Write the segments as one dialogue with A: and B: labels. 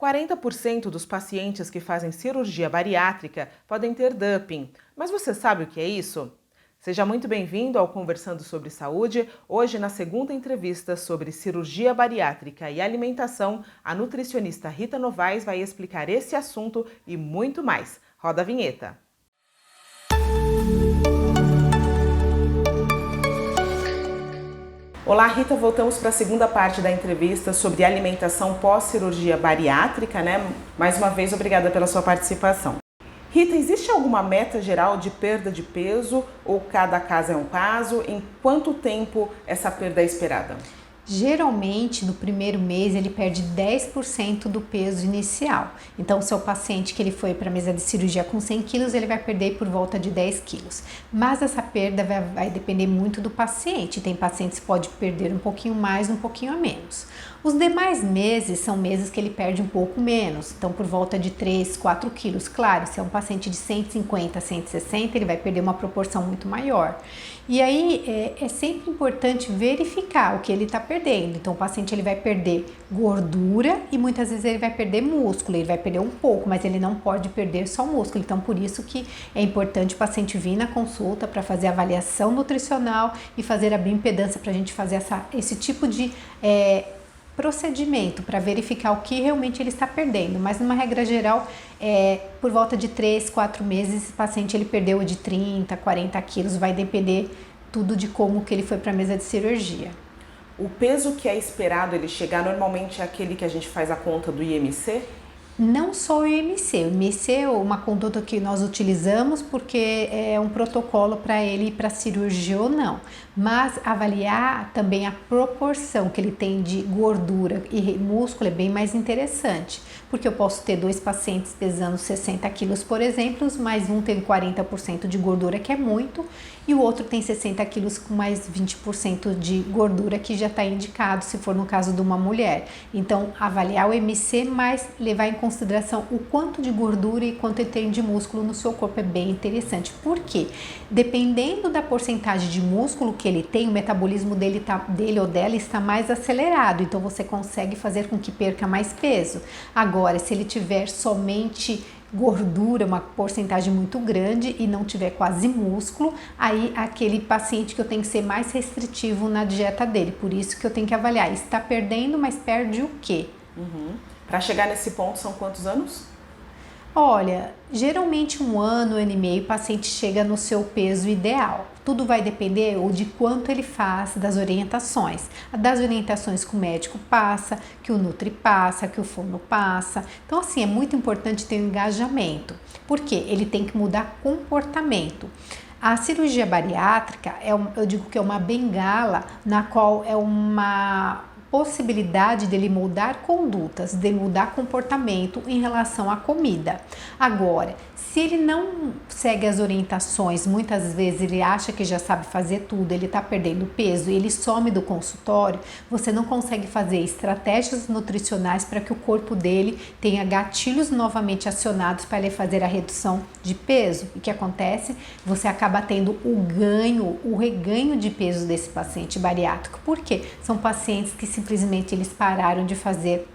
A: 40% dos pacientes que fazem cirurgia bariátrica podem ter dumping. Mas você sabe o que é isso? Seja muito bem-vindo ao Conversando sobre Saúde. Hoje, na segunda entrevista sobre cirurgia bariátrica e alimentação, a nutricionista Rita Novaes vai explicar esse assunto e muito mais. Roda a vinheta. Olá, Rita, voltamos para a segunda parte da entrevista sobre alimentação pós-cirurgia bariátrica, né? Mais uma vez, obrigada pela sua participação. Rita, existe alguma meta geral de perda de peso ou cada caso é um caso? Em quanto tempo essa perda é esperada?
B: Geralmente, no primeiro mês, ele perde 10% do peso inicial. Então, o seu paciente que ele foi para a mesa de cirurgia com 100 quilos, ele vai perder por volta de 10 quilos. Mas essa perda vai depender muito do paciente. Tem pacientes que podem perder um pouquinho mais, um pouquinho a menos. Os demais meses são meses que ele perde um pouco menos, então por volta de 3, 4 quilos. Claro, se é um paciente de 150, 160, ele vai perder uma proporção muito maior. E aí é sempre importante verificar o que ele está perdendo. Então o paciente ele vai perder gordura e muitas vezes ele vai perder músculo, ele vai perder um pouco, mas ele não pode perder só músculo. Então por isso que é importante o paciente vir na consulta para fazer a avaliação nutricional e fazer a bioimpedância para a gente fazer esse tipo de procedimento para verificar o que realmente ele está perdendo, mas numa regra geral, por volta de 3, 4 meses, esse paciente ele perdeu de 30, 40 quilos, vai depender tudo de como que ele foi para a mesa de cirurgia.
A: O peso que é esperado ele chegar normalmente é aquele que a gente faz a conta do IMC?
B: Não só o IMC. O IMC é uma conduta que nós utilizamos porque é um protocolo para ele ir para cirurgia ou não. Mas avaliar também a proporção que ele tem de gordura e músculo é bem mais interessante. Porque eu posso ter dois pacientes pesando 60 quilos, por exemplo, mas um tem 40% de gordura, que é muito, e o outro tem 60 quilos com mais 20% de gordura, que já está indicado, se for no caso de uma mulher. Então, avaliar o IMC, mas levar em consideração o quanto de gordura e quanto ele tem de músculo no seu corpo é bem interessante. Por quê? Dependendo da porcentagem de músculo que ele tem, o metabolismo dele ou dela está mais acelerado, então você consegue fazer com que perca mais peso. Agora, se ele tiver somente gordura, uma porcentagem muito grande e não tiver quase músculo, aí aquele paciente que eu tenho que ser mais restritivo na dieta dele. Por isso que eu tenho que avaliar, está perdendo, mas perde o quê?
A: Para chegar nesse ponto são quantos anos?
B: Olha, geralmente 1 ano, 1 ano e meio, o paciente chega no seu peso ideal. Tudo vai depender de quanto ele faz das orientações. Das orientações que o médico passa, que o Nutri passa, que o fono passa. Então, assim, é muito importante ter um engajamento. Por quê? Ele tem que mudar comportamento. A cirurgia bariátrica, eu digo que é uma bengala na qual é uma possibilidade dele mudar condutas, de mudar comportamento em relação à comida. Agora, se ele não segue as orientações, muitas vezes ele acha que já sabe fazer tudo, ele está perdendo peso, ele some do consultório, você não consegue fazer estratégias nutricionais para que o corpo dele tenha gatilhos novamente acionados para ele fazer a redução de peso. O que acontece? Você acaba tendo o reganho de peso desse paciente bariátrico. Por quê? São pacientes que simplesmente eles pararam de fazer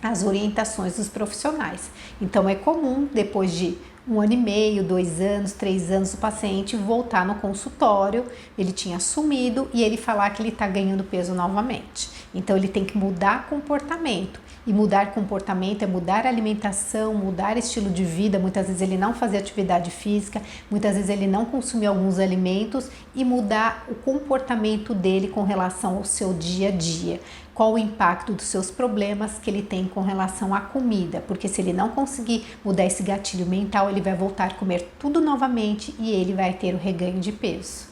B: as orientações dos profissionais. Então é comum, depois de 1 ano e meio, 2 anos, 3 anos, o paciente voltar no consultório, ele tinha sumido e ele falar que ele está ganhando peso novamente. Então ele tem que mudar comportamento. E mudar comportamento é mudar a alimentação, mudar estilo de vida. Muitas vezes ele não fazer atividade física, muitas vezes ele não consumir alguns alimentos e mudar o comportamento dele com relação ao seu dia a dia. Qual o impacto dos seus problemas que ele tem com relação à comida, porque se ele não conseguir mudar esse gatilho mental, ele vai voltar a comer tudo novamente e ele vai ter o reganho de peso.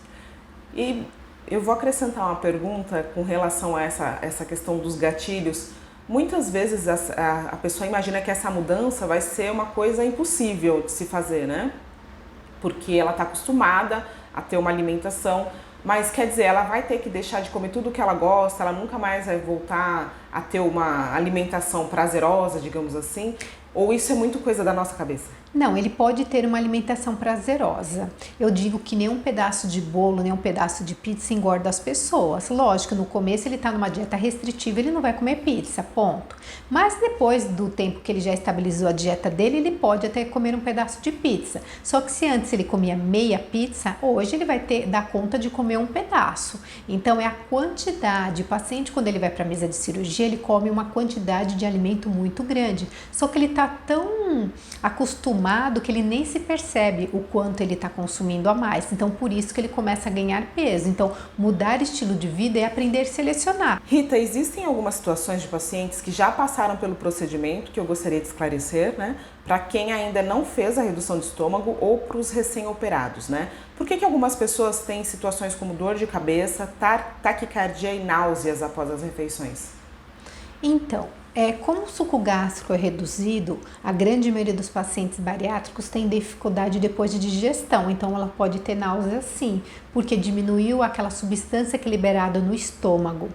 A: E eu vou acrescentar uma pergunta com relação a essa questão dos gatilhos. Muitas vezes a pessoa imagina que essa mudança vai ser uma coisa impossível de se fazer, né? Porque ela está acostumada a ter uma alimentação, mas quer dizer, ela vai ter que deixar de comer tudo que ela gosta, ela nunca mais vai voltar a ter uma alimentação prazerosa, digamos assim? Ou isso é muito coisa da nossa cabeça?
B: Não, ele pode ter uma alimentação prazerosa. Eu digo que nenhum pedaço de bolo, nem um pedaço de pizza engorda as pessoas. Lógico, no começo ele está numa dieta restritiva, ele não vai comer pizza, ponto. Mas depois do tempo que ele já estabilizou a dieta dele, ele pode até comer um pedaço de pizza. Só que se antes ele comia meia pizza, hoje ele vai dar conta de comer um pedaço. Então é a quantidade. O paciente, quando ele vai para a mesa de cirurgia, ele come uma quantidade de alimento muito grande. Só que ele está tão acostumado que ele nem se percebe o quanto ele está consumindo a mais. Então, por isso que ele começa a ganhar peso. Então, mudar estilo de vida é aprender a selecionar.
A: Rita, existem algumas situações de pacientes que já passaram pelo procedimento, que eu gostaria de esclarecer, né? Para quem ainda não fez a redução de estômago ou para os recém-operados, né? Por que algumas pessoas têm situações como dor de cabeça, taquicardia e náuseas após as refeições?
B: Então, como o suco gástrico é reduzido, a grande maioria dos pacientes bariátricos tem dificuldade depois de digestão, então ela pode ter náusea sim, porque diminuiu aquela substância que é liberada no estômago.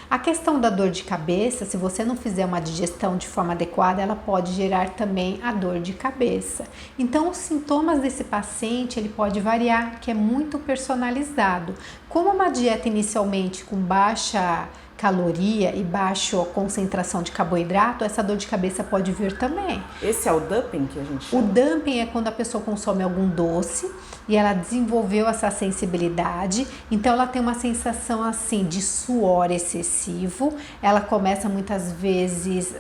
B: A questão da dor de cabeça, se você não fizer uma digestão de forma adequada, ela pode gerar também a dor de cabeça. Então, os sintomas desse paciente, ele pode variar, que é muito personalizado. Como uma dieta inicialmente com baixa caloria e baixa concentração de carboidrato, essa dor de cabeça pode vir também.
A: Esse é o dumping que a gente chama?
B: O dumping é quando a pessoa consome algum doce e ela desenvolveu essa sensibilidade, então ela tem uma sensação assim de suor excessivo, ela começa muitas vezes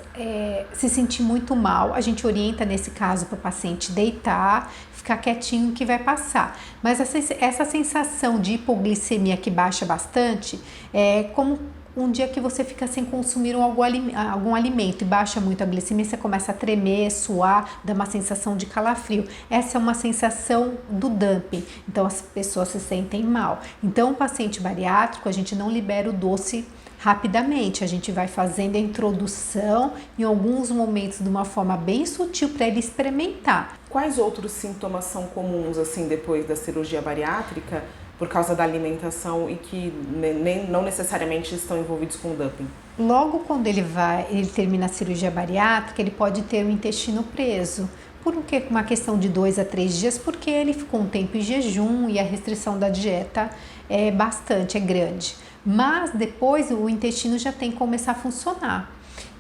B: se sentir muito mal, a gente orienta nesse caso para o paciente deitar, ficar quietinho que vai passar. Mas essa sensação de hipoglicemia que baixa bastante é como um dia que você fica sem consumir algum alimento e baixa muito a glicemia, você começa a tremer, suar, dá uma sensação de calafrio. Essa é uma sensação do dumping, então as pessoas se sentem mal. Então, o paciente bariátrico, a gente não libera o doce rapidamente, a gente vai fazendo a introdução em alguns momentos de uma forma bem sutil para ele experimentar.
A: Quais outros sintomas são comuns assim depois da cirurgia bariátrica por causa da alimentação e que não necessariamente estão envolvidos com o dumping?
B: Logo quando ele termina a cirurgia bariátrica, ele pode ter o intestino preso. Por uma questão de 2 a 3 dias, porque ele ficou um tempo em jejum e a restrição da dieta é grande. Mas depois o intestino já tem que começar a funcionar.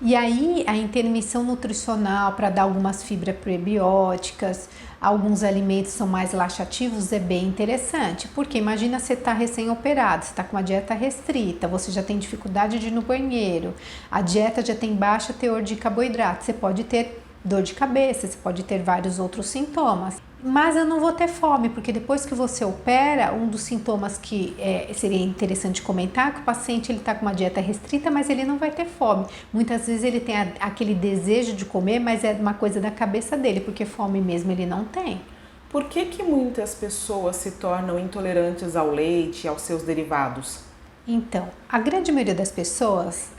B: E aí a intervenção nutricional para dar algumas fibras prebióticas, alguns alimentos são mais laxativos, é bem interessante, porque imagina você está recém-operado, você está com uma dieta restrita, você já tem dificuldade de ir no banheiro, a dieta já tem baixo teor de carboidrato, você pode ter dor de cabeça, você pode ter vários outros sintomas. Mas eu não vou ter fome, porque depois que você opera, um dos sintomas que seria interessante comentar é que o paciente está com uma dieta restrita, mas ele não vai ter fome. Muitas vezes ele tem aquele desejo de comer, mas é uma coisa da cabeça dele, porque fome mesmo ele não tem.
A: Por que muitas pessoas se tornam intolerantes ao leite e aos seus derivados?
B: Então, a grande maioria das pessoas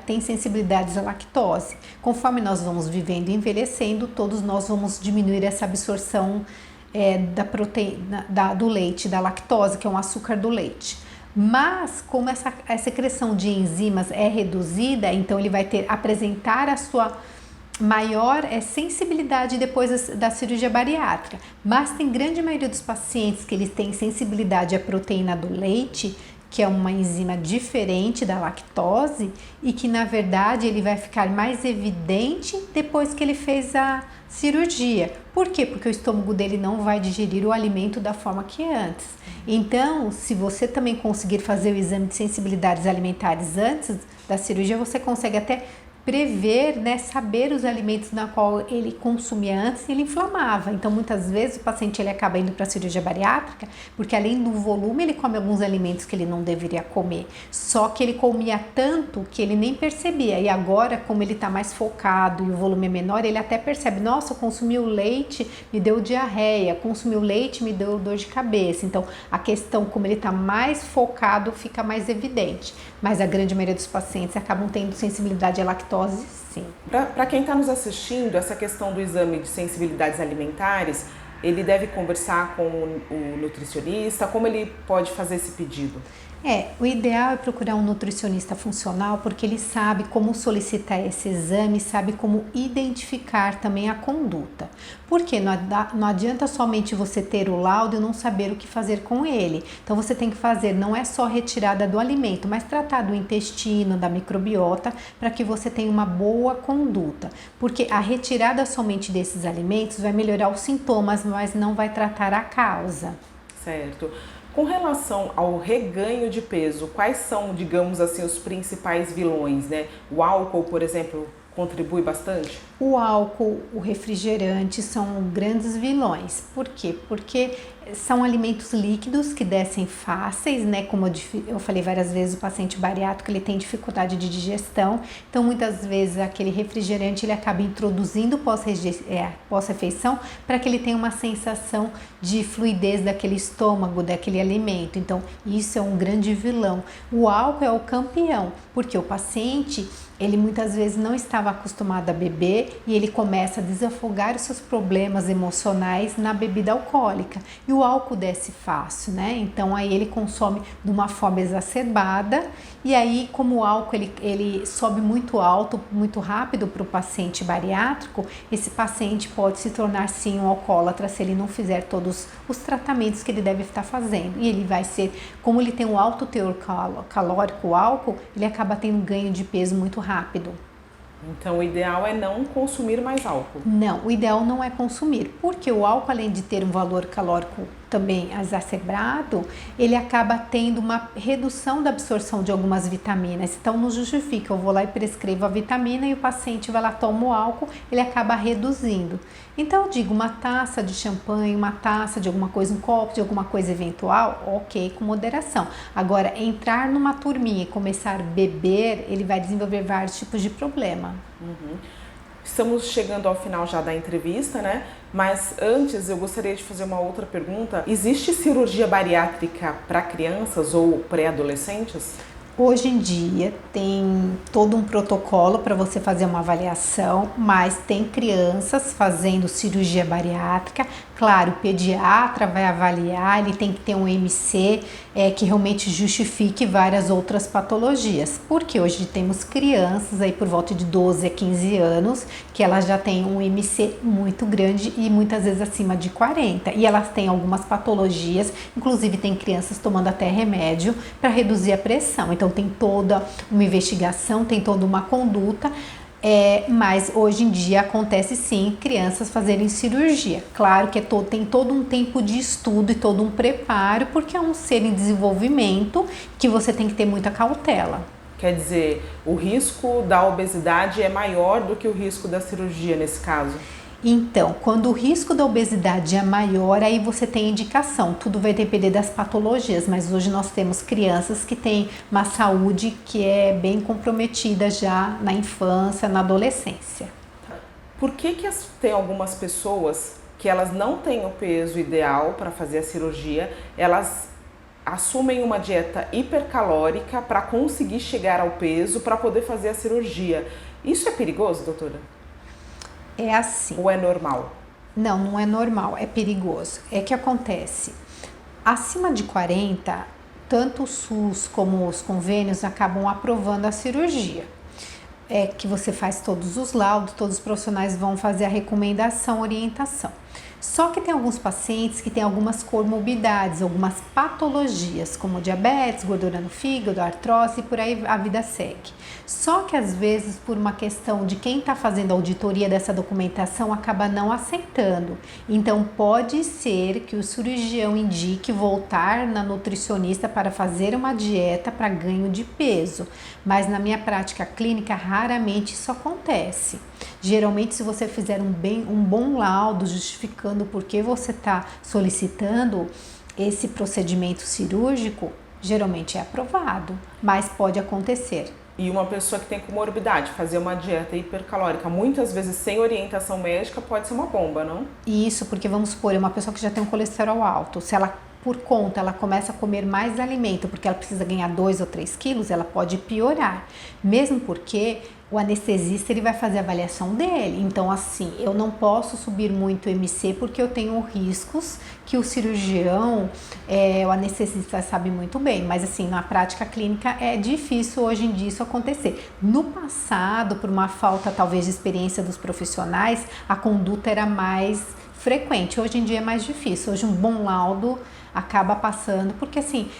B: tem sensibilidades à lactose. Conforme nós vamos vivendo e envelhecendo, todos nós vamos diminuir essa absorção da proteína, do leite, da lactose, que é um açúcar do leite. Mas, como essa secreção de enzimas é reduzida, então ele vai apresentar a sua maior sensibilidade depois da cirurgia bariátrica. Mas tem grande maioria dos pacientes que eles têm sensibilidade à proteína do leite, que é uma enzima diferente da lactose e que na verdade ele vai ficar mais evidente depois que ele fez a cirurgia. Por quê? Porque o estômago dele não vai digerir o alimento da forma que é antes. Então, se você também conseguir fazer o exame de sensibilidades alimentares antes da cirurgia, você consegue até prever, saber os alimentos na qual ele consumia antes e ele inflamava. Então, muitas vezes o paciente ele acaba indo para a cirurgia bariátrica porque além do volume ele come alguns alimentos que ele não deveria comer. Só que ele comia tanto que ele nem percebia. E agora, como ele está mais focado e o volume é menor, ele até percebe, nossa, consumi o leite, me deu diarreia, consumi o leite, me deu dor de cabeça. Então, a questão, como ele está mais focado, fica mais evidente. Mas a grande maioria dos pacientes acabam tendo sensibilidade à lactose, sim.
A: Para quem está nos assistindo, essa questão do exame de sensibilidades alimentares, ele deve conversar com o nutricionista? Como ele pode fazer esse pedido?
B: O ideal é procurar um nutricionista funcional porque ele sabe como solicitar esse exame, sabe como identificar também a conduta. Porque não adianta somente você ter o laudo e não saber o que fazer com ele. Então você tem que fazer, não é só retirada do alimento, mas tratar do intestino, da microbiota, para que você tenha uma boa conduta. Porque a retirada somente desses alimentos vai melhorar os sintomas, mas não vai tratar a causa.
A: Certo. Com relação ao reganho de peso, quais são, digamos assim, os principais vilões, né? O álcool, por exemplo, contribui bastante?
B: O álcool, o refrigerante são grandes vilões. Por quê? Porque são alimentos líquidos que descem fáceis, né? Como eu falei várias vezes, o paciente bariátrico ele tem dificuldade de digestão, então muitas vezes aquele refrigerante ele acaba introduzindo pós-refeição para que ele tenha uma sensação de fluidez daquele estômago, daquele alimento. Então isso é um grande vilão. O álcool é o campeão, porque o paciente ele muitas vezes não estava acostumado a beber e ele começa a desafogar os seus problemas emocionais na bebida alcoólica. E o álcool desce fácil, né? Então aí ele consome de uma forma exacerbada e aí como o álcool ele sobe muito alto, muito rápido para o paciente bariátrico, esse paciente pode se tornar sim um alcoólatra se ele não fizer todos os tratamentos que ele deve estar fazendo. E ele vai ser, como ele tem um alto teor calórico, o álcool, ele acaba tendo ganho de peso muito rápido.
A: Então, o ideal é não consumir mais álcool.
B: Não, o ideal não é consumir, porque o álcool, além de ter um valor calórico também exacerbado, ele acaba tendo uma redução da absorção de algumas vitaminas. Então, não justifica, eu vou lá e prescrevo a vitamina e o paciente vai lá, toma o álcool, ele acaba reduzindo. Então, eu digo, uma taça de champanhe, uma taça de alguma coisa, um copo de alguma coisa eventual, ok, com moderação. Agora, entrar numa turminha e começar a beber, ele vai desenvolver vários tipos de problema.
A: Estamos chegando ao final já da entrevista, né? Mas antes eu gostaria de fazer uma outra pergunta. Existe cirurgia bariátrica para crianças ou pré-adolescentes?
B: Hoje em dia tem todo um protocolo para você fazer uma avaliação, mas tem crianças fazendo cirurgia bariátrica. Claro, o pediatra vai avaliar, ele tem que ter um MC que realmente justifique várias outras patologias. Porque hoje temos crianças aí por volta de 12 a 15 anos que elas já têm um MC muito grande e muitas vezes acima de 40. E elas têm algumas patologias, inclusive tem crianças tomando até remédio para reduzir a pressão. Então tem toda uma investigação, tem toda uma conduta. Mas hoje em dia acontece sim crianças fazerem cirurgia. Claro que tem todo um tempo de estudo e todo um preparo, porque é um ser em desenvolvimento que você tem que ter muita cautela.
A: Quer dizer, o risco da obesidade é maior do que o risco da cirurgia nesse caso?
B: Então, quando o risco da obesidade é maior, aí você tem indicação. Tudo vai depender das patologias, mas hoje nós temos crianças que têm uma saúde que é bem comprometida já na infância, na adolescência.
A: Por que tem algumas pessoas que elas não têm o peso ideal para fazer a cirurgia, elas assumem uma dieta hipercalórica para conseguir chegar ao peso para poder fazer a cirurgia? Isso é perigoso, doutora?
B: É assim.
A: Ou é normal?
B: Não, não é normal, é perigoso. É que acontece, acima de 40, tanto o SUS como os convênios acabam aprovando a cirurgia. É que você faz todos os laudos, todos os profissionais vão fazer a recomendação, orientação. Só que tem alguns pacientes que têm algumas comorbidades, algumas patologias, como diabetes, gordura no fígado, artrose e por aí a vida segue. Só que às vezes, por uma questão de quem está fazendo a auditoria dessa documentação, acaba não aceitando. Então pode ser que o cirurgião indique voltar na nutricionista para fazer uma dieta para ganho de peso. Mas na minha prática clínica, raramente isso acontece. Geralmente, se você fizer um bom laudo justificando por que você está solicitando esse procedimento cirúrgico, geralmente é aprovado, mas pode acontecer.
A: E uma pessoa que tem comorbidade, fazer uma dieta hipercalórica, muitas vezes sem orientação médica, pode ser uma bomba, não?
B: Isso, porque vamos supor, é uma pessoa que já tem um colesterol alto, se ela por conta, ela começa a comer mais alimento, porque ela precisa ganhar 2 ou 3 quilos, ela pode piorar. Mesmo porque O anestesista ele vai fazer a avaliação dele, então assim, eu não posso subir muito o MC porque eu tenho riscos que o cirurgião, o anestesista sabe muito bem, mas assim, na prática clínica é difícil hoje em dia isso acontecer. No passado, por uma falta talvez de experiência dos profissionais, a conduta era mais frequente, hoje em dia é mais difícil, hoje um bom laudo acaba passando, porque assim,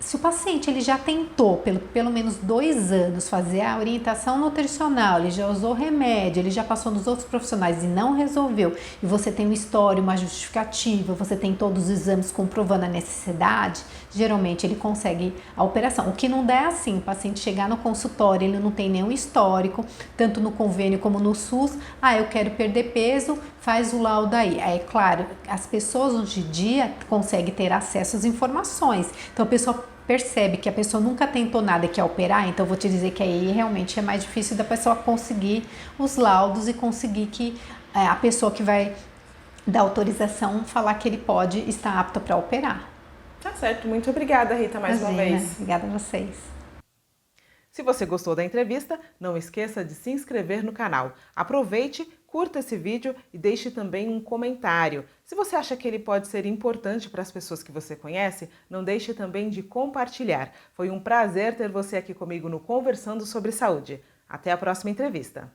B: se o paciente ele já tentou pelo menos 2 anos fazer a orientação nutricional, ele já usou remédio, ele já passou nos outros profissionais e não resolveu, e você tem um histórico, uma justificativa, você tem todos os exames comprovando a necessidade, geralmente ele consegue a operação. O que não der é assim, o paciente chegar no consultório, ele não tem nenhum histórico, tanto no convênio como no SUS, eu quero perder peso, faz o laudo aí. É claro, as pessoas hoje em dia conseguem ter acesso às informações, então a pessoa percebe que a pessoa nunca tentou nada e quer operar, então eu vou te dizer que aí realmente é mais difícil da pessoa conseguir os laudos e conseguir que a pessoa que vai dar autorização falar que ele pode estar apto para operar.
A: Tá certo, muito obrigada, Rita, mais uma vez.
B: Obrigada a vocês.
A: Se você gostou da entrevista, não esqueça de se inscrever no canal. Aproveite, curta esse vídeo e deixe também um comentário. Se você acha que ele pode ser importante para as pessoas que você conhece, não deixe também de compartilhar. Foi um prazer ter você aqui comigo no Conversando sobre Saúde. Até a próxima entrevista.